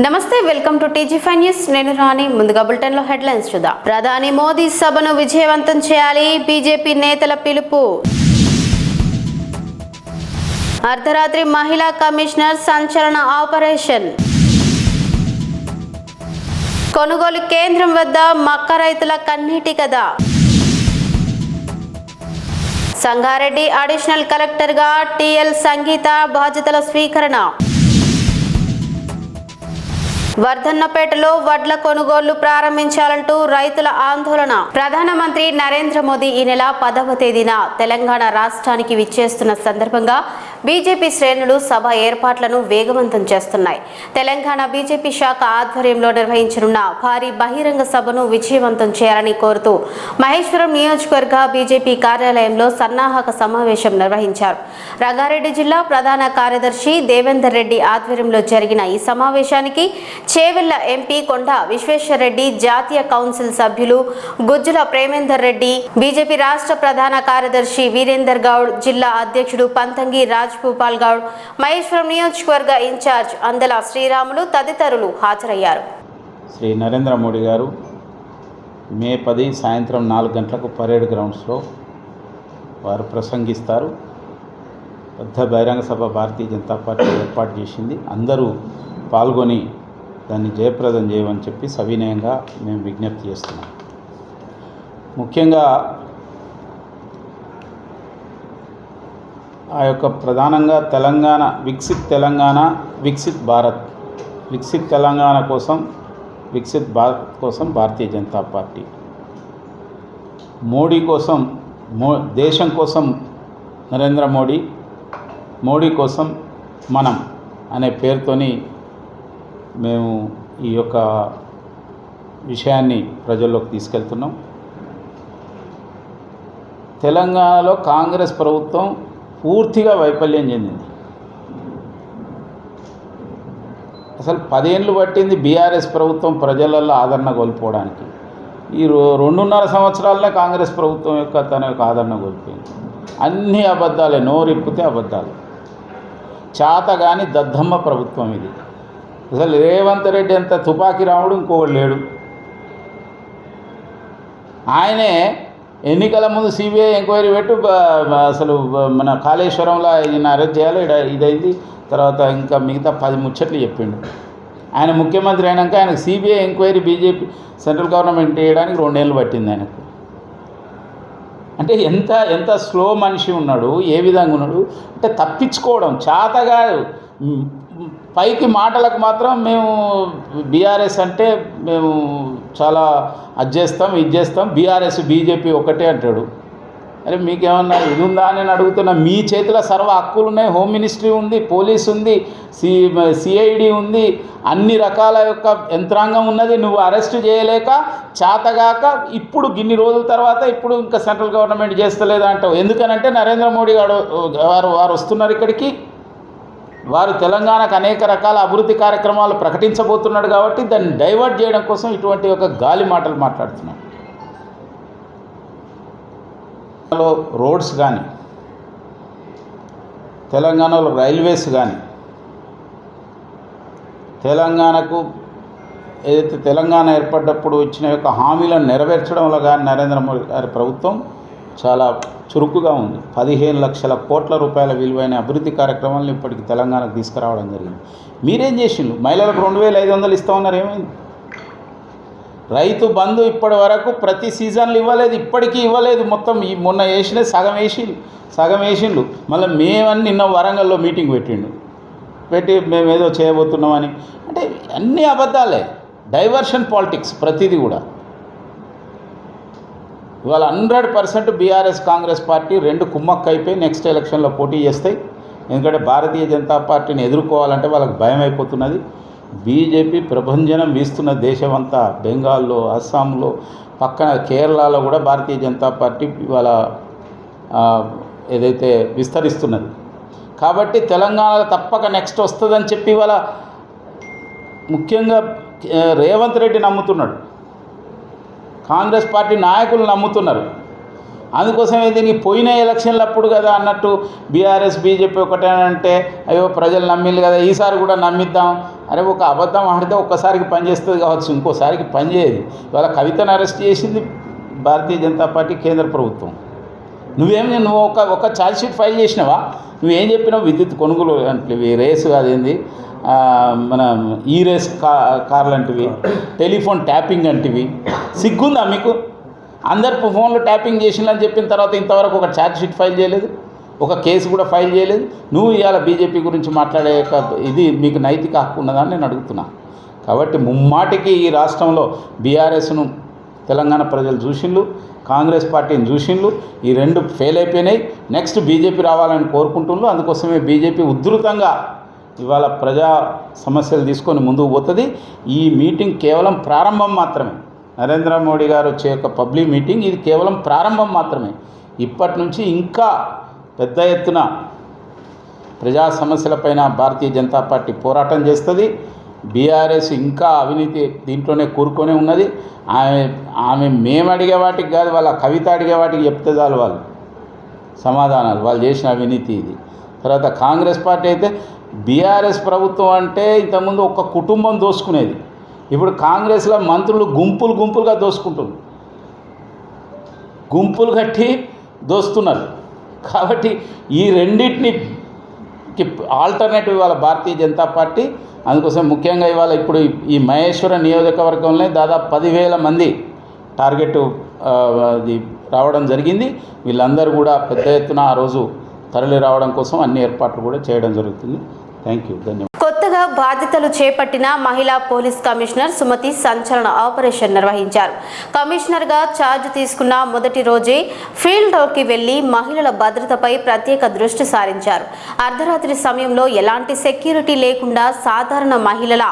నమస్తే, welcome to టీజీ5 news. నేను రాణి. ముందుగా బులెటిన్ లో హెడ్లైన్స్ చూద్దాం. ప్రధాని మోదీ సభను విజయవంతం చేయాలి, బీజేపీ నేతల పిలుపు. అర్ధరాత్రి మహిళా కమిషనర్ సంచలన ఆపరేషన్. కొనుగోలు కేంద్రం వద్ద మక్క రైతుల కన్నీటి కథ. సంగారెడ్డి అడిషనల్ కలెక్టర్గా టిఎల్ సంగీత బాధ్యతల స్వీకరణ. వర్ధన్నపేటలో వడ్ల కొనుగోళ్లు ప్రారంభించాలంటూ రైతుల ఆందోళన. ప్రధానమంత్రి నరేంద్ర మోదీ ఈ నెల 10వ తేదీన తెలంగాణ రాష్ట్రానికి విచ్చేస్తున్న సందర్భంగా బీజేపీ శ్రేణులు సభ ఏర్పాట్లను వేగవంతం చేస్తున్నాయి. తెలంగాణ బీజేపీ శాఖ ఆధ్వర్యంలో నిర్వహించనున్న భారీ బహిరంగ సభను విజయవంతం చేయాలని కోరుతూ మహేశ్వరం నియోజకవర్గ బీజేపీ కార్యాలయంలో సన్నాహక సమావేశం నిర్వహించారు. రంగారెడ్డి జిల్లా ప్రధాన కార్యదర్శి దేవేందర్ రెడ్డి ఆధ్వర్యంలో జరిగిన ఈ సమావేశానికి చేవెళ్ల ఎంపీ కొండ విశ్వేశ్వరరెడ్డి, జాతీయ కౌన్సిల్ సభ్యులు గుజ్జుల ప్రేమేందర్ రెడ్డి, బీజేపీ రాష్ట్ర ప్రధాన కార్యదర్శి వీరేందర్ గౌడ్, జిల్లా అధ్యక్షుడు పంతంగి రాజ్భూపాల్ గౌడ్, మహేశ్వరం నియోజకవర్గ ఇన్ఛార్జ్ అందల శ్రీరాములు తదితరులు హాజరయ్యారు. శ్రీ నరేంద్ర మోడీ గారు మే 10 సాయంత్రం 4 గంటలకు పరేడ్ గ్రౌండ్స్లో వారు ప్రసంగిస్తారు. పెద్ద బహిరంగ సభ భారతీయ జనతా పార్టీ ఏర్పాటు చేసింది. అందరూ పాల్గొని దాన్ని జయప్రదం చేయమని చెప్పి సవినయంగా మేము విజ్ఞప్తి చేస్తున్నాం. ముఖ్యంగా ఆ యొక్క ప్రధానంగా తెలంగాణ వికసిత్ తెలంగాణ, వికసిత్ భారత్, వికసిత్ తెలంగాణ కోసం, వికసిత్ భారత్ కోసం భారతీయ జనతా పార్టీ, మోడీ కోసం, దేశం కోసం నరేంద్ర మోడీ, మోడీ కోసం మనం అనే పేరుతోని మేము ఈ యొక్క విషయాన్ని ప్రజల్లోకి తీసుకెళ్తున్నాం. తెలంగాణలో కాంగ్రెస్ ప్రభుత్వం పూర్తిగా వైఫల్యం చెందింది. అసలు 10 ఏళ్ళు పట్టింది బీఆర్ఎస్ ప్రభుత్వం ప్రజలలో ఆదరణ కోల్పోవడానికి. ఈ 2.5 సంవత్సరాలనే కాంగ్రెస్ ప్రభుత్వం తన యొక్క ఆదరణ కోల్పోయింది. అన్ని అబద్ధాలే, నోరిప్పితే అబద్ధాలు. చాతగాని దద్దమ్మ ప్రభుత్వం ఇది. అసలు రేవంత్ రెడ్డి అంత తుపాకీ రాముడు ఇంకోటి లేడు. ఆయనే ఎన్నికల ముందు సిబిఐ ఎంక్వైరీ పెట్టు, అసలు మన కాళేశ్వరంలో ఈయన అరెస్ట్ చేయాలి, ఇదైంది. తర్వాత ఇంకా మిగతా 10 ముచ్చట్లు చెప్పిండు. ఆయన ముఖ్యమంత్రి అయినాక ఆయనకు CBI enquiry BJP central government చేయడానికి 2 ఏళ్ళు పట్టింది ఆయనకు. అంటే ఎంత స్లో మనిషి ఉన్నాడు, ఏ విధంగా ఉన్నాడు అంటే తప్పించుకోవడం చాతగా. పైకి మాటలకు మాత్రం మేము బీఆర్ఎస్ అంటే మేము చాలా అది చేస్తాం, ఇది చేస్తాం, బీఆర్ఎస్ బీజేపీ ఒకటే అంటాడు. అరే మీకేమన్నా ఇది ఉందా అని నేను అడుగుతున్నా. మీ చేతిలో సర్వ హక్కులు ఉన్నాయి. హోమ్ మినిస్ట్రీ ఉంది, పోలీస్ ఉంది, సిఐడి ఉంది, అన్ని రకాల యొక్క యంత్రాంగం ఉన్నది. నువ్వు అరెస్ట్ చేయలేక చాతగాక ఇప్పుడు ఇన్ని రోజుల తర్వాత ఇప్పుడు ఇంకా సెంట్రల్ గవర్నమెంట్ చేస్తలేదా అంటావు. ఎందుకనంటే నరేంద్ర మోడీ వారు వస్తున్నారు ఇక్కడికి. వారు తెలంగాణకు అనేక రకాల అభివృద్ధి కార్యక్రమాలు ప్రకటించబోతున్నాడు కాబట్టి దాన్ని డైవర్ట్ చేయడం కోసం ఇటువంటి ఒక గాలి మాటలు మాట్లాడుతున్నాడు. రోడ్స్ కానీ, తెలంగాణలో రైల్వేస్ కానీ, తెలంగాణకు ఏదైతే తెలంగాణ ఏర్పడ్డప్పుడు ఇచ్చిన యొక్క హామీలను నెరవేర్చడంలో కానీ నరేంద్ర మోడీ గారి ప్రభుత్వం చాలా చురుకుగా ఉంది. 15 లక్షల కోట్ల రూపాయల విలువైన అభివృద్ధి కార్యక్రమాలను ఇప్పటికి తెలంగాణకు తీసుకురావడం జరిగింది. మీరేం చేసిండ్రు? మహిళలకు 2500 ఇస్తామన్నారు, ఏమైంది? రైతు బంధు ఇప్పటి వరకు ప్రతి సీజన్లు ఇవ్వలేదు, ఇప్పటికీ ఇవ్వలేదు. మొత్తం మొన్న వేసినది సగం వేసిండ్రు. మళ్ళీ మేమని నిన్న వరంగల్లో మీటింగ్ పెట్టి మేము ఏదో చేయబోతున్నామని. అంటే అన్నీ అబద్ధాలే, డైవర్షన్ పాలిటిక్స్ ప్రతిదీ కూడా. ఇవాళ 100% బీఆర్ఎస్ కాంగ్రెస్ పార్టీ 2 కుమ్మక్క అయిపోయి నెక్స్ట్ ఎలక్షన్లో పోటీ చేస్తాయి. ఎందుకంటే భారతీయ జనతా పార్టీని ఎదుర్కోవాలంటే వాళ్ళకి భయం అయిపోతున్నది. బీజేపీ ప్రభంజనం వీస్తున్న దేశమంతా, బెంగాల్లో, అస్సాంలో, పక్కన కేరళలో కూడా భారతీయ జనతా పార్టీ ఇవాళ ఏదైతే విస్తరిస్తున్నది. కాబట్టి తెలంగాణలో తప్పక నెక్స్ట్ వస్తుందని చెప్పి ఇవాళ ముఖ్యంగా రేవంత్ రెడ్డి నమ్ముతున్నాడు, కాంగ్రెస్ పార్టీ నాయకులు నమ్ముతున్నారు. అందుకోసమే దీనికి పోయిన ఎలక్షన్లప్పుడు కదా అన్నట్టు బీఆర్ఎస్ బీజేపీ ఒకటేనంటే అయ్యో ప్రజలు నమ్మిళ్ళు కదా ఈసారి కూడా నమ్మిద్దాం అరే ఒక అబద్ధం ఆడితే ఒక్కసారికి పనిచేస్తుంది కావచ్చు, ఇంకోసారికి పనిచేయదు. ఇవాళ కవితను అరెస్ట్ చేసింది భారతీయ జనతా పార్టీ కేంద్ర ప్రభుత్వం. నువ్వు ఒక ఛార్జ్ షీట్ ఫైల్ చేసినావా? నువ్వేం చెప్పినావు? విద్యుత్ కొనుగోలు లాంటివి, రేసు అదేంది మన ఈ రేస్ కార్లు లాంటివి, టెలిఫోన్ ట్యాపింగ్ అంటివి. సిగ్గుందా మీకు? అందరు ఫోన్లో ట్యాపింగ్ చేసిందని చెప్పిన తర్వాత ఇంతవరకు ఒక ఛార్జ్ షీట్ ఫైల్ చేయలేదు, ఒక కేసు కూడా ఫైల్ చేయలేదు. నువ్వు ఇవాళ బీజేపీ గురించి మాట్లాడే ఇది మీకు నైతిక హక్కు ఉన్నదని నేను అడుగుతున్నా. కాబట్టి ముమ్మాటికి ఈ రాష్ట్రంలో బీఆర్ఎస్ను తెలంగాణ ప్రజలు చూసిండ్రు, కాంగ్రెస్ పార్టీని చూసిండ్రు. ఈ రెండు ఫెయిల్ అయిపోయినాయి. నెక్స్ట్ బీజేపీ రావాలని కోరుకుంటున్నారు. అందుకోసమే బీజేపీ ఉధృతంగా ఇవాళ ప్రజా సమస్యలు తీసుకొని ముందుకు పోతుంది. ఈ మీటింగ్ కేవలం ప్రారంభం మాత్రమే. నరేంద్ర మోడీ గారు వచ్చే యొక్క పబ్లిక్ మీటింగ్ ఇది కేవలం ప్రారంభం మాత్రమే. ఇప్పటి నుంచి ఇంకా పెద్ద ఎత్తున ప్రజా సమస్యలపైన భారతీయ జనతా పార్టీ పోరాటం చేస్తుంది. బీఆర్ఎస్ ఇంకా అవినీతి దీంట్లోనే కూరుకొని ఉన్నది. ఆమె మేము అడిగే వాటికి కాదు, వాళ్ళ కవిత అడిగే వాటికి చెప్తే చాలు వాళ్ళు సమాధానాలు, వాళ్ళు చేసిన అవినీతి ఇది. తర్వాత కాంగ్రెస్ పార్టీ అయితే బీఆర్ఎస్ ప్రభుత్వం అంటే ఇంతకుముందు ఒక కుటుంబం దోసుకునేది. ఇప్పుడు కాంగ్రెస్లో మంత్రులు గుంపులుగా దోసుకుంటున్నారు, గుంపులు కట్టి దోస్తున్నారు. కాబట్టి ఈ రెండింటిని ఆల్టర్నేటివ్ ఇవాళ భారతీయ జనతా పార్టీ. అందుకోసం ముఖ్యంగా ఇవాళ ఇప్పుడు ఈ మహేశ్వర నియోజకవర్గంలో దాదాపు 10,000 మంది టార్గెట్ అది రావడం జరిగింది. వీళ్ళందరూ కూడా పెద్ద ఎత్తున ఆ రోజు తరలి రావడం కోసం అన్ని ఏర్పాట్లు కూడా చేయడం జరుగుతుంది. థ్యాంక్ యూ, ధన్యవాదాలు. కొత్తగా బాధ్యతలు చేపట్టిన మహిళా పోలీస్ కమిషనర్ సుమతి సంచలన ఆపరేషన్ నిర్వహించారు. కమిషనర్గా ఛార్జ్ తీసుకున్న మొదటి రోజే ఫీల్డ్లోకి వెళ్లి మహిళల భద్రతపై ప్రత్యేక దృష్టి సారించారు. అర్ధరాత్రి సమయంలో ఎలాంటి సెక్యూరిటీ లేకుండా సాధారణ మహిళల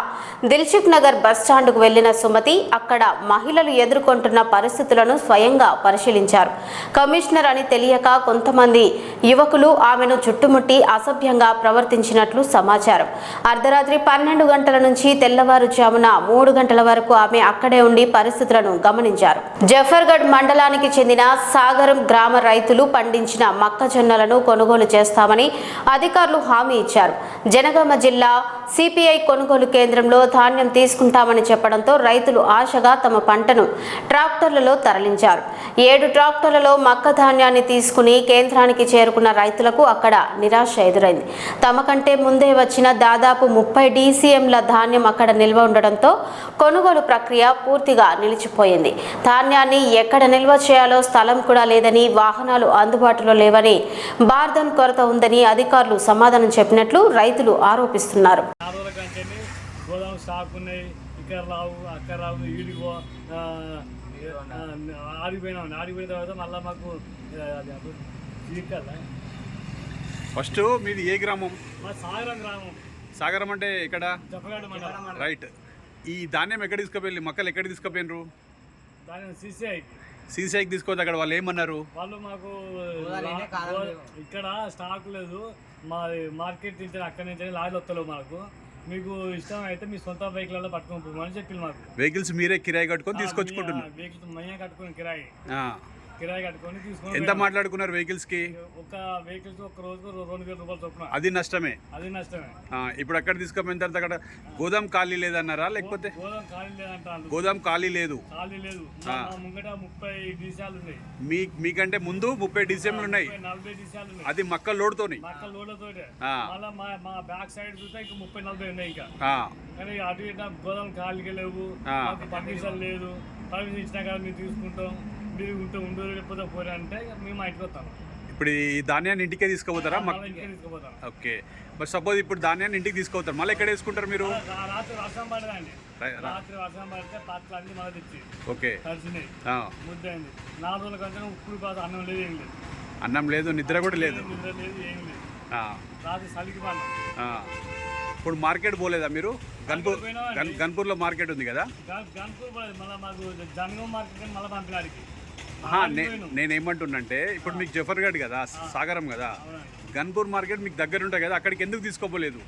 దిల్సుఖ్ నగర్ బస్టాండ్కు వెళ్లిన సుమతి అక్కడ మహిళలు ఎదుర్కొంటున్న పరిస్థితులను స్వయంగా పరిశీలించారు. కమిషనర్ అని తెలియక కొంతమంది యువకులు ఆమెను చుట్టుముట్టి అసభ్యంగా ప్రవర్తించినట్లు సమాచారం. అర్ధరాత్రి 12 గంటల నుంచి తెల్లవారుజామున 3 గంటల వరకు ఆమె అక్కడే ఉండి పరిస్థితులను గమనించారు. జఫర్గఢ్ మండలానికి చెందిన సాగరం గ్రామ రైతులు పండించిన మొక్కజొన్నలను కొనుగోలు చేస్తామని అధికారులు హామీ ఇచ్చారు. జనగామ జిల్లా సిపిఐ కొనుగోలు కేంద్రంలో ధాన్యం తీసుకుంటామని చెప్పడంతో రైతులు ఆశగా తమ పంటను ట్రాక్టర్లలో తరలించారు. 7 ట్రాక్టర్లలో మక్క ధాన్యాన్ని తీసుకుని కేంద్రానికి చేరుకున్న రైతులకు అక్కడ నిరాశ ఎదురైంది. తమ కంటే ముందే వచ్చిన దాదాపు 30 DCMల ధాన్యం అక్కడ నిల్వ ఉండడంతో కొనుగోలు ప్రక్రియ పూర్తిగా నిలిచిపోయింది. ధాన్యాన్ని ఎక్కడ నిల్వ చేయాలో స్థలం కూడా లేదని, వాహనాలు అందుబాటులో లేవని, బార్దన్ కొరత ఉందని అధికారులు సమాధానం చెప్పినట్లు రైతులు ఆరోపిస్తున్నారు. గోదాం స్టాక్ ఉన్నాయి, ఇక్కడ రావు అక్కడ రావు, ఈడిగో ఆడిపోయిన తర్వాత మళ్ళీ మాకు ఫస్ట్ మీది ఏ గ్రామం? మా సాగరం గ్రామం. సాగరం అంటే ఇక్కడ జఫర్గఢ్ మండలం. రైట్. ఈ ధాన్యం ఎక్కడ తీసుకుపోయి మొక్కలు ఎక్కడ తీసుకుపోయినరు? దాని సీసీఐకి తీసుకోవద్దు. అక్కడ వాళ్ళు ఏమన్నారు? వాళ్ళు మాకు ఇక్కడ స్టాక్ లేదు, మా మార్కెట్ నుంచి అక్కడి నుంచి లారీలు వస్తలేవు, మాకు మీకు ఇష్టం అయితే మీ సొంత బైక్లలో పట్టుకొని పోమని చెప్పి మాకు. వెహికల్స్ మీరే కిరాయి కట్టుకొని తీసుకొచ్చుకుంటున్నారు? వెహికల్స్ మేమే కట్టుకొని కిరాయి కట్టుకొని తీసుకొని. ఎంత మాట్లాడుకున్నారు వెహికల్స్ కి? ఒక వెహికల్స్ ఒక రోజుకు 2,000 రూపాయలు చొప్పున. అది నష్టమే. ఇప్పుడు అక్కడ తీసుకుపోయిన తర్వాత అక్కడ గోదాం ఖాళీ లేదన్నారా? లేకపోతే గోదాం ఖాళీ లేదు. ముంగట 30 DCMలు ఉన్నాయి. మీకంటే ముందు 30 DCMలు ఉన్నాయి. 40 DCMలు ఉన్నాయి. అది మక్క లోడ్తోని. మళ్ళీ మా బ్యాక్ సైడ్ చూస్తే ఇంకా 30-40 ఉన్నాయి ఇంకా. కానీ అటు ఇటు గోదాం ఖాళీగా లేవు, పర్మిషన్ లేదు. పర్మిషన్ ఇచ్చినా కానీ మేము తీసుకుంటాం, మీరు ఉంటే ఉండరు, లేకపోతే పోరా అంటే మేము మా ఇంటికి వస్తాం. ఇప్పుడు ఈ ధాన్యాన్ని ఇంటికే తీసుకుపోతారా? తీసుకుపోతాం. ఓకే. మరి సపోజ్ ఇప్పుడు ధాన్యాన్ని ఇంటికి తీసుకుపోతారు, మళ్ళీ ఎక్కడ వేసుకుంటారు మీరు? రాత్రి వర్షం పడదండి, రాత్రి వర్షం పడితే పాత్రలు అన్ని మళ్ళీ తెచ్చి ఓకే కలిసినాయి, ముద్దయింది. 4 రోజుల కంటే ఉప్పుడు కాదు, అన్నం లేదు, ఏం లేదు. అన్నం లేదు, నిద్ర కూడా లేదు. నిద్ర లేదు, ఏం లేదు. రాత్రి చలికి పడ్డాం. ఇప్పుడు మార్కెట్ పోలేదా మీరు? గన్పూర్లో మార్కెట్ ఉంది కదా? గన్పూర్ పోలేదు, మళ్ళీ మాకు జనగాం మార్కెట్ మళ్ళీ పంపినాడికి. నేనేమంటున్నంటే ఇప్పుడు మీకు జఫర్గఢ్ కదా, సాగరం కదా, గన్పూర్ మార్కెట్ మీకు దగ్గర ఉంటాయి కదా, అక్కడికి ఎందుకు తీసుకోపోలేదు?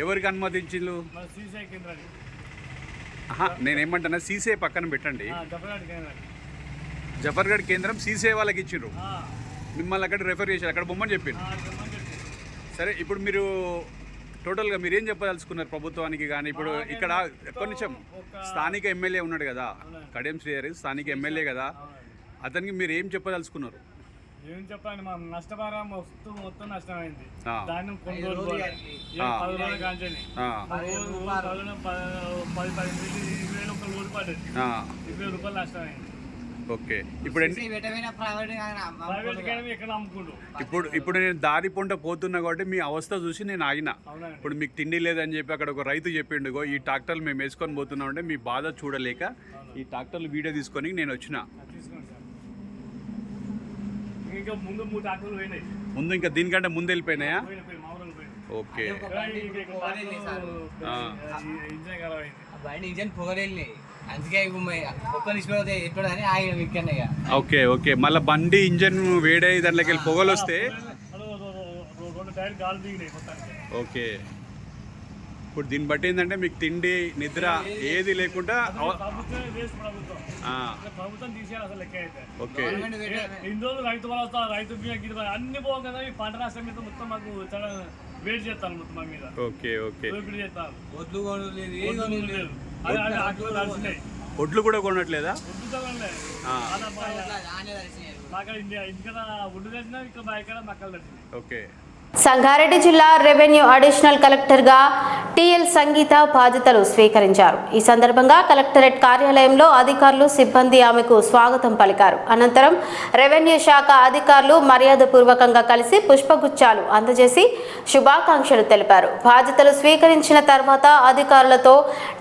ఎవరికి అనుమతించిండ్రు? నేనేమంటున్నా, సీసీఐ పక్కన పెట్టండి. జఫర్గఢ్ కేంద్రం సీసీఐ వాళ్ళకి ఇచ్చిండ్రు, మిమ్మల్ని అక్కడ రెఫర్ చేశారు, అక్కడ బొమ్మని చెప్పిండ్రు. సరే, ఇప్పుడు మీరు టోటల్గా మీరు ఏం చెప్పదలుచుకున్నారు ప్రభుత్వానికి కానీ? ఇప్పుడు ఇక్కడ కొంచెం స్థానిక ఎమ్మెల్యే ఉన్నాడు కదా, కడియం శ్రీహరి స్థానిక ఎమ్మెల్యే కదా, అతనికి మీరు ఏం చెప్పదలుచుకున్నారు? ఏం చెప్పండి, మా నష్టపరం మొత్తం నష్టమైంది. ధాన్యం కొనుగోలు 10 రోజుల కాంచని 10-20 లోడ్ పడ్డది, 20 రూపాయలు నష్టమైంది. ఓకే, ఇప్పుడు ఇప్పుడు నేను దారి పొంట పోతున్నా కాబట్టి మీ అవస్థ చూసి నేను ఆగిన. ఇప్పుడు మీకు తిండి లేదని చెప్పి అక్కడ ఒక రైతు చెప్పిండు, ఈ ట్రాక్టర్లు మేము వేసుకొని పోతున్నాం అంటే మీ బాధ చూడలేక ఈ ట్రాక్టర్లు వీడియో తీసుకొని నేను వచ్చిన. ముందు ఇంకా దీనికంటే ముందు వెళ్ళిపోయినాయా? ఓకే, ఇంజన్ పొగరెళ్ళి అందుకే ఎట్లని ఆగిన ఇక్కడ. ఓకే ఓకే, మళ్ళీ బండి ఇంజన్ వేడే దాంట్లోకి వెళ్ళి పొగలు వస్తే ఓకే. ఇప్పుడు దీన్ని బట్టి ఏంటంటే మీకు తిండి నిద్ర ఏది లేకుండా ప్రభుత్వం తీసేయాలి అసలు లెక్క అయితే. ఓకే, ఇన్ని రోజులు రైతు వల్ల రైతు అన్ని పోవు కదా, ఈ పంట నష్టం మీద మొత్తం మాకు చాలా వెయిట్ చేస్తాను మొత్తం మా మీద. ఓకే ఓకే, చేస్తాను. ఒడ్లు కూడా కొనట్లేదా? ఓకే. సంగారెడ్డి జిల్లా రెవెన్యూ అడిషనల్ కలెక్టర్గా టిఎల్ సంగీత బాధ్యతలు స్వీకరించారు. ఈ సందర్భంగా కలెక్టరేట్ కార్యాలయంలో అధికారులు సిబ్బంది ఆమెకు స్వాగతం పలికారు. అనంతరం రెవెన్యూ శాఖ అధికారులు మర్యాదపూర్వకంగా కలిసి పుష్పగుచ్చాలు అందజేసి శుభాకాంక్షలు తెలిపారు. బాధ్యతలు స్వీకరించిన తర్వాత అధికారులతో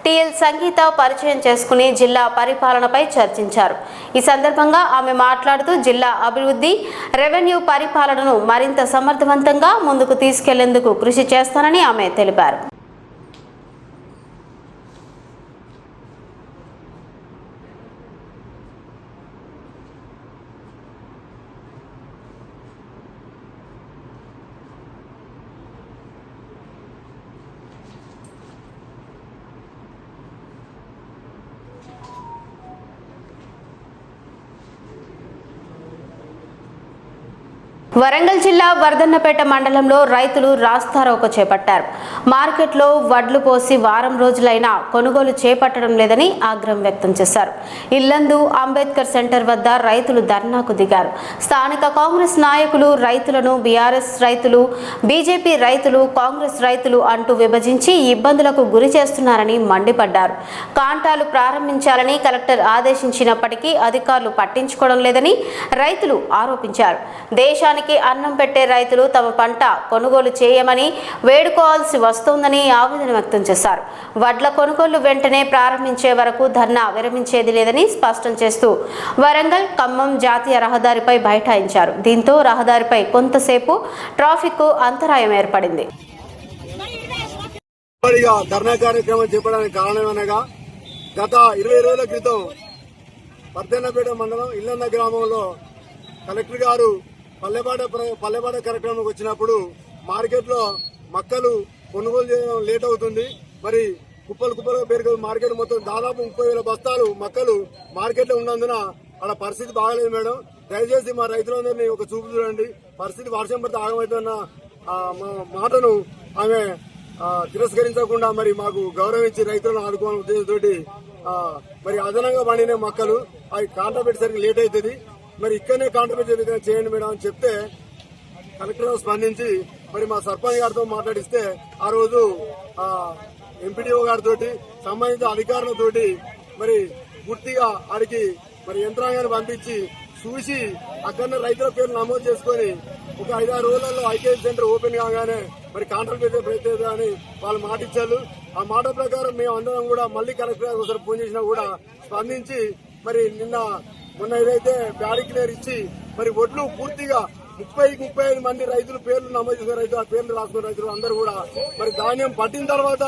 టిఎల్ సంగీత పరిచయం చేసుకుని జిల్లా పరిపాలనపై చర్చించారు. ఈ సందర్భంగా ఆమె మాట్లాడుతూ జిల్లా అభివృద్ధి, రెవెన్యూ పరిపాలనను మరింత సమర్థవంతంగా ముందుకు తీసుకెళ్లేందుకు కృషి చేస్తానని ఆమె తెలిపారు. వరంగల్ జిల్లా వర్ధన్నపేట మండలంలో రైతులు రాస్తారోకో చేపట్టారు. మార్కెట్లో వడ్లు పోసి వారం రోజులైనా కొనుగోలు చేపట్టడం లేదని ఆగ్రహం వ్యక్తం చేశారు. ఇల్లందు అంబేద్కర్ సెంటర్ వద్ద రైతులు ధర్నాకు దిగారు. స్థానిక కాంగ్రెస్ నాయకులు రైతులను బీఆర్ఎస్ రైతులు, బీజేపీ రైతులు, కాంగ్రెస్ రైతులు అంటూ విభజించి ఇబ్బందులకు గురి చేస్తున్నారని మండిపడ్డారు. కాంటాలు ప్రారంభించాలని కలెక్టర్ ఆదేశించినప్పటికీ అధికారులు పట్టించుకోవడం లేదని రైతులు ఆరోపించారు. దేశానికి అన్నం పెట్టే రైతులు తమ పంట కొనుగోలు చేయమని వేడుకోవాల్సి వస్తోందని ఆవేదన వ్యక్తం చేశారు. వడ్ల కొనుగోలు వెంటనే ప్రారంభించే వరకు ధర్నా విరమించేది లేదని స్పష్టం చేస్తూ వరంగల్ ఖమ్మం జాతీయ రహదారిపై బైఠాయించారు. దీంతో రహదారిపై కొంతసేపు ట్రాఫిక్ అంతరాయం ఏర్పడింది. ధర్నా కార్యక్రమం చేపడానికి కారణమనగా గత 20 రోజుల క్రితం వర్ధన్నపేట మండలం ఇల్లంద గ్రామంలో కలెక్టర్ గారు పల్లెపాట కార్యక్రమానికి వచ్చినప్పుడు మార్కెట్లో మక్కలు కొనుగోలు చేయడం లేట్ అవుతుంది. మరి కుప్పలుగా పెరిగే మార్కెట్ మొత్తం దాదాపు 30,000 బస్తాలు మక్కలు మార్కెట్లో ఉన్నందున అలా పరిస్థితి బాగలేదు మేడం. దయచేసి మా రైతులందరినీ ఒక చూపు చూడండి. పరిస్థితి వర్షం పడితే ఆగమవుతున్న మాటను ఆమె తిరస్కరించకుండా మరి మాకు గౌరవించి రైతులను ఆదుకోవాలనే ఉద్దేశంతో మరి అదనంగా పండిన మక్కలు అవి కాంటా పెట్టేసరికి లేట్ అవుతుంది. మరి ఇక్కడనే కాంట్రిబ్యూట్ చేయండి మేడం అని చెప్తే కలెక్టర్ స్పందించి మరి మా సర్పంచ్ గారితో మాట్లాడిస్తే ఆ రోజు ఎంపీడీఓ గారితో సంబంధిత అధికారులతోటి మరి పూర్తిగా ఆడికి మరి యంత్రాంగాన్ని పంపించి చూసి అక్కడ రైతుల పేర్లు నమోదు చేసుకుని ఒక 5-6 రోజులలో ఐకేఎం సెంటర్ ఓపెన్ కాగానే మరి కాంట్రాక్ట్ ప్రయత్నం అని వాళ్ళు మాట ఇచ్చారు. ఆ మాట ప్రకారం మేము అందరం కూడా మళ్లీ కలెక్టర్ గారు ఒకసారి ఫోన్ చేసినా కూడా స్పందించి మరి మొన్న ఏదైతే బ్యారిక్లేర్ ఇచ్చి మరి ఒడ్లు పూర్తిగా 30-35 మంది రైతులు పేర్లు నమోదు చేసిన రైతులు, ఆ పేర్లు రాసుకున్న రైతులు అందరూ కూడా మరి ధాన్యం పట్టిన తర్వాత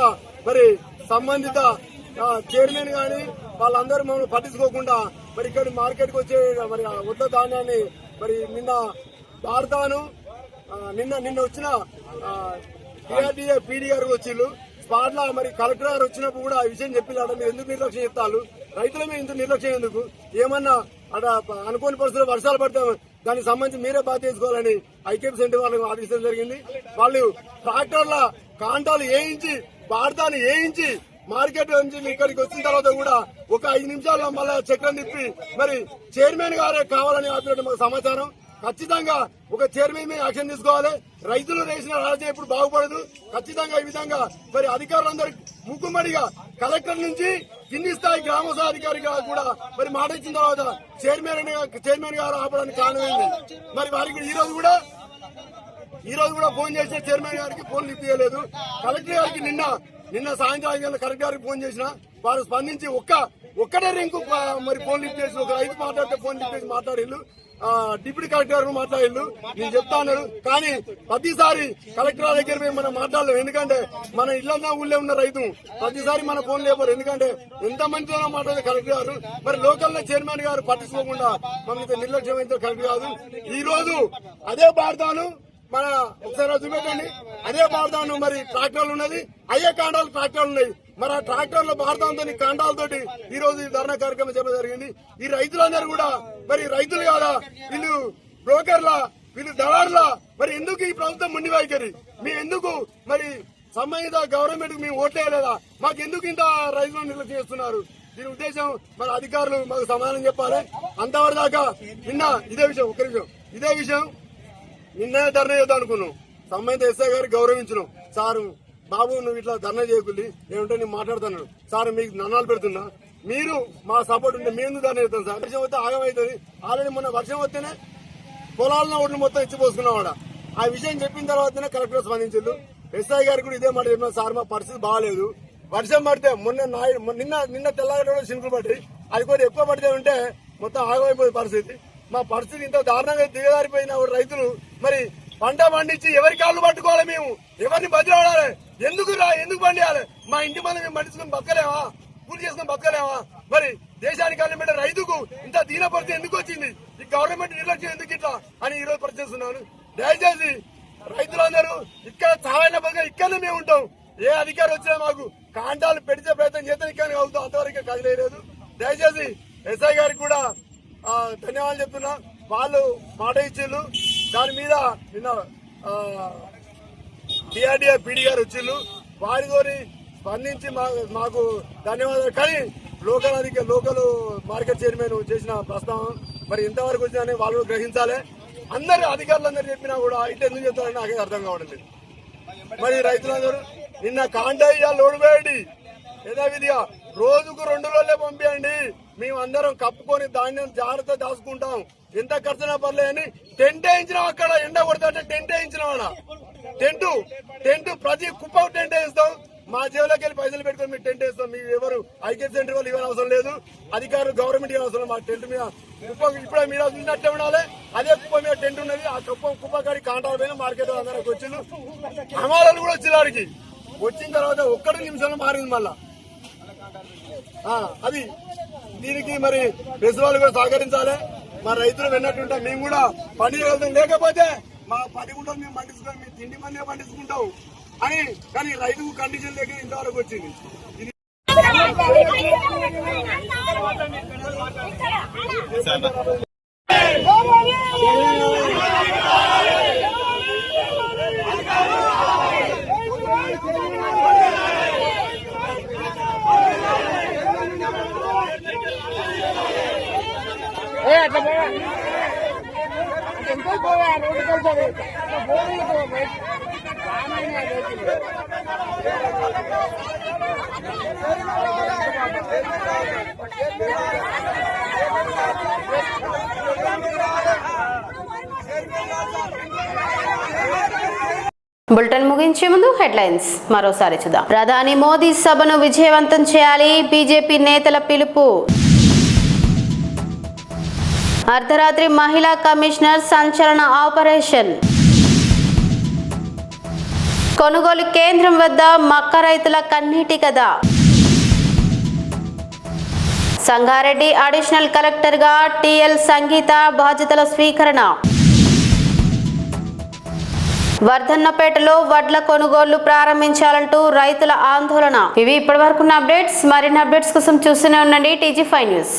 మరి సంబంధిత చైర్మన్ గాని వాళ్ళందరూ మమ్మల్ని పట్టించుకోకుండా మరి ఇక్కడ మార్కెట్కి వచ్చే మరి ఒడ్ల ధాన్యాన్ని మరి నిన్న భారతాను నిన్న వచ్చిన టీఆర్డీఏ పీడీ గారు వచ్చిళ్ళు స్పాట్ మరి కలెక్టర్ గారు వచ్చినప్పుడు కూడా ఈ విషయం చెప్పినాడు. మీరు ఎందుకు నిర్లక్ష్యం చెప్తారు? రైతుల మీద ఇంత నిర్లక్ష్యం ఎందుకు? ఏమన్నా అక్కడ అనుకోని పరిస్థితుల్లో వర్షాలు పడితే దానికి సంబంధించి మీరే బాధ్యత తీసుకోవాలని ఐకేపీ సెంటర్ వాళ్ళకి ఆదేశించడం జరిగింది. వాళ్ళు ట్రాక్టర్ల కాంటాలు వేయించి బార్దాన్ని వేయించి మార్కెట్ నుంచి ఇక్కడికి వచ్చిన తర్వాత కూడా ఒక 5 నిమిషాల్లో మళ్ళా చక్రం తిప్పి మరి చైర్మన్ గారే కావాలని ఆపినట్టు మాకు సమాచారం. ఖచ్చితంగా ఒక చైర్మన్ మీద యాక్షన్ తీసుకోవాలి. రైతులు వేసిన రాజకీయం ఇప్పుడు బాగుపడదు. ఖచ్చితంగా ఈ విధంగా మరి అధికారులందరూ ముక్కుమడిగా కలెక్టర్ నుంచి కింది స్థాయి గ్రామ అధికారిగా కూడా మరి మాట ఇచ్చిన తర్వాత చైర్మన్ గారు ఆపడానికి కారణమైంది. మరి వారికి ఈ రోజు కూడా ఫోన్ చేసిన చైర్మన్ గారికి ఫోన్ లిఫ్ట్ చేయలేదు. కలెక్టర్ గారికి నిన్న సాయంత్రం కలెక్టర్ గారికి ఫోన్ చేసిన వారు స్పందించి ఒక్కటే రింకు మరి ఫోన్ లిఫ్ట్ చేసి ఒక రైతు మాట్లాడితే ఫోన్ లిఫ్ట్ చేసి మాట్లాడిల్లు. డిప్యూటీ కలెక్టర్ గారు మాట్లాడిల్లు. నేను చెప్తా ఉన్నారు కానీ ప్రతిసారి కలెక్టర్ దగ్గర మేము మనం మాట్లాడలేము. ఎందుకంటే మన ఇళ్లన్నా ఊళ్ళో ఉన్న రైతు ప్రతిసారి మన ఫోన్ లేపారు. ఎందుకంటే ఎంత మంచిగా మాట్లాడే కలెక్టర్ గారు మరి లోకల్ చైర్మన్ గారు పట్టించుకోకుండా మనకి నిర్లక్ష్యం అయితే కరెక్ట్ కాదు. ఈ రోజు అదే భారతాను మన ఒకసారి చూపెట్టండి. అదే భారతాను మరి ట్రాక్టర్లు ఉన్నది, అయ్యే కాండాలు ట్రాక్టర్లు ఉన్నాయి. మరి ఆ ట్రాక్టర్ల భారతంతో కాండాలతోటి ఈ రోజు ఈ ధర్నా కార్యక్రమం చెప్పడం జరిగింది. ఈ రైతులందరూ కూడా మరి రైతులు కాదా, వీళ్ళు బ్రోకర్ల, వీళ్ళు దళారుల, మరి ఎందుకు ఈ ప్రభుత్వం ముండి వైఖరి? మేము ఎందుకు మరి సంబంధిత గవర్నమెంట్ కు మేము ఓట్లేయలేదా? మాకు ఎందుకు ఇంత రైతులను నిర్లక్ష్యం చేస్తున్నారు? దీని ఉద్దేశం మరి అధికారులు మాకు సమాధానం చెప్పాలి. అంతవరకు దాకా నిన్న ఇదే విషయం నిన్నే ధర్నా చేద్దాం అనుకున్నాం. సంబంధిత ఎస్ఐ గారికి గౌరవించను. సారు బాబు నువ్వు ఇట్లా ధర్నా చేయకుండా ఏమంటే నేను మాట్లాడుతున్నాను సార్, మీకు నన్నాలు పెడుతున్నా, మీరు మా సపోర్ట్ ఉంటే మేము ధర్నా చేస్తాం సార్. వర్షం వస్తే ఆగమవుతుంది. ఆల్రెడీ మొన్న వర్షం వస్తేనే పొలాలను ఒడ్లు మొత్తం ఇచ్చిపోసుకున్నావాడ. ఆ విషయం చెప్పిన తర్వాతనే కలెక్టర్ స్పందించారు. ఎస్ఐ గారికి కూడా ఇదే మాట చెప్పిన సార్ మా పరిస్థితి బాగాలేదు, వర్షం పడితే నిన్న తెల్లగడ చినుకులు పట్టి అది కూడా ఎక్కువ పడితే ఉంటే మొత్తం ఆగమైపోయే పరిస్థితి. మా పరిస్థితి ఇంత దారుణంగా దిగజారిపోయిన రైతులు మరి పంట పండించి ఎవరి కాళ్ళు పట్టుకోవాలి? మేము ఎవరిని బదిలాడాలి? ఎందుకు పండియాలి? మా ఇంటి మంది మేము పండించుకుని బతకలేమా? పూర్తి చేసుకుని బతకలేమా? మరి దేశానికి అన్నం పెట్టే రైతుకు ఇంత దీన పరిస్థితి ఎందుకు వచ్చింది? ఈ గవర్నమెంట్ నిర్లక్ష్యం ఎందుకు ఇట్లా అని ఈ రోజు ప్రశ్నిస్తున్నాను. దయచేసి రైతులందరూ ఇక్కడ చాలైన బతుక ఇక్కడనే మేము ఉంటాం. ఏ అధికారి వచ్చినా మాకు కాంటాలు పెడితే ప్రయత్నం చేస్తే ఇక్కడ అవుతాం, అంతవరకు కదిలేదు. దయచేసి ఎస్ఐ గారికి కూడా ధన్యవాదాలు చెప్తున్నా. వాళ్ళు మాట ఇచ్చిళ్ళు. దాని మీద నిన్న టీఆర్డీఏ పీడీ గారు వచ్చిళ్ళు. వారితో స్పందించి మాకు ధన్యవాదాలు. కానీ లోకల్ మార్కెట్ చైర్మన్ చేసిన ప్రస్తావన మరి ఎంతవరకు వచ్చిందని వాళ్ళు గ్రహించాలి. అందరు అధికారులందరూ చెప్పినా కూడా ఇట్లా ఎందుకు చెప్తారని నాకే అర్థం కావడం లేదు. మరి రైతులందరూ నిన్న కాంటాయ్య లోడు వేయండి, యథావిధిగా రోజుకు 2 రోజులే పంపించండి, మేమందరం కప్పుకొని ధాన్యం జాగ్రత్త దాచుకుంటాం, ఎంత ఖర్చునా పర్లేదని టెంట్ వేయించినాం. అక్కడ ఎండ కొడతా టెంట్ వేయించినాం. టెంట్ ప్రతి కుప్ప టెంట్ వేస్తాం. మా జేబులోకి వెళ్ళి పైసలు పెట్టుకొని మీరు టెంట్ వేస్తాం. మీరు ఎవరు ఐకేపీ సెంటర్ వాళ్ళు ఇవ్వని అవసరం లేదు, అధికారులు గవర్నమెంట్ ఇవ్వని అవసరం. మా టెంట్ మీద కుప్ప ఇప్పుడు మీరు ఉన్నట్టే ఉండాలి. అదే కుప్ప మీద టెంట్ ఉన్నది. ఆ కుప్ప కాడి కాంటాలు పోయిన మార్కెట్ అందరికి వచ్చిండు. హమాలాలు కూడా వచ్చిన వాడికి వచ్చిన తర్వాత 1 నిమిషంలో మారింది మళ్ళా. అది దీనికి మరి ప్రెస్ వాళ్ళు కూడా సహకరించాలి. మా రైతులు విన్నట్టుంటే మేము కూడా పండించగలుగుతాం. లేకపోతే మా 10 గుంటలు మేము పండించుకొని మేము తిండి మందే పండించుకుంటాం అని. కానీ రైతుకు కండిషన్ దగ్గర ఇంతవరకు వచ్చింది. బులెటిన్ ముగించే ముందు హెడ్లైన్స్ మరోసారి చూద్దాం. ప్రధాని మోదీ సభను విజయవంతం చేయాలి, బీజేపీ నేతల పిలుపు. అర్ధరాత్రి మహిళా కమిషనర్ సంచలన ఆపరేషన్. కొనుగోలు కేంద్రం వద్ద మక్క రైతుల కన్నీటి కథ. సంగారెడ్డి అడిషనల్ కలెక్టర్గా టిఎల్ సంగీత బాధ్యతల స్వీకరణ. వర్ధన్నపేటలో వడ్ల కొనుగోళ్లు ప్రారంభించాలంటూ రైతుల ఆందోళన. ఇవి ఇప్పటివరకున్న అప్డేట్స్. మరిన్ని అప్డేట్స్ కోసం చూస్తూనే ఉండండి TG5 న్యూస్.